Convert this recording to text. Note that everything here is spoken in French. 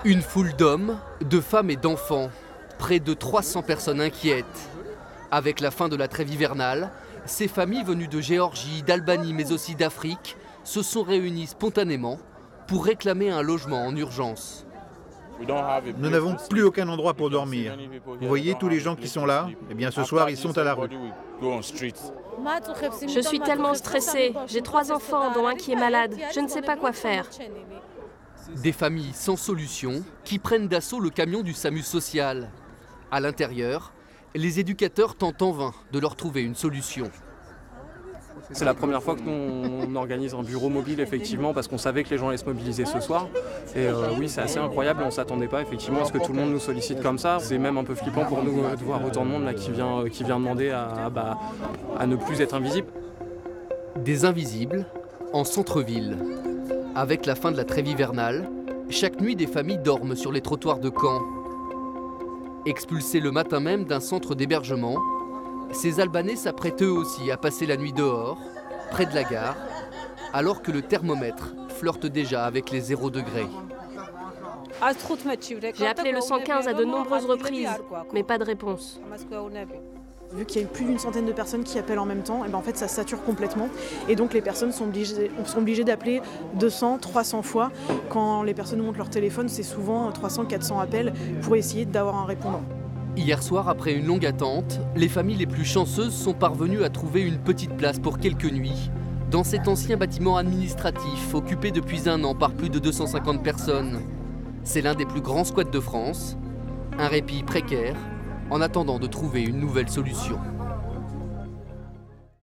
Une foule d'hommes, de femmes et d'enfants. Près de 300 personnes inquiètes. Avec la fin de la trêve hivernale, ces familles venues de Géorgie, d'Albanie mais aussi d'Afrique se sont réunies spontanément pour réclamer un logement en urgence. Nous n'avons plus aucun endroit pour dormir. Vous voyez tous les gens qui sont là? Eh bien ce soir, ils sont à la rue. Je suis tellement stressée. J'ai 3 enfants, dont un qui est malade. Je ne sais pas quoi faire. Des familles sans solution qui prennent d'assaut le camion du SAMU social. À l'intérieur, les éducateurs tentent en vain de leur trouver une solution. C'est la première fois que nous on organise un bureau mobile, effectivement, parce qu'on savait que les gens allaient se mobiliser ce soir. Et oui, c'est assez incroyable, on ne s'attendait pas effectivement à ce que tout le monde nous sollicite comme ça. C'est même un peu flippant pour nous de voir autant de monde là, qui vient demander à ne plus être invisible. Des invisibles en centre-ville. Avec la fin de la trêve hivernale, chaque nuit des familles dorment sur les trottoirs de Caen. Expulsés le matin même d'un centre d'hébergement, ces Albanais s'apprêtent eux aussi à passer la nuit dehors, près de la gare, alors que le thermomètre flirte déjà avec les 0 degrés. J'ai appelé le 115 à de nombreuses reprises, mais pas de réponse. Vu qu'il y a eu plus d'une centaine de personnes qui appellent en même temps, et ben en fait ça sature complètement. Et donc les personnes sont obligées d'appeler 200, 300 fois. Quand les personnes montent leur téléphone, c'est souvent 300, 400 appels pour essayer d'avoir un répondant. Hier soir, après une longue attente, les familles les plus chanceuses sont parvenues à trouver une petite place pour quelques nuits dans cet ancien bâtiment administratif occupé depuis 1 an par plus de 250 personnes. C'est l'un des plus grands squats de France, un répit précaire en attendant de trouver une nouvelle solution.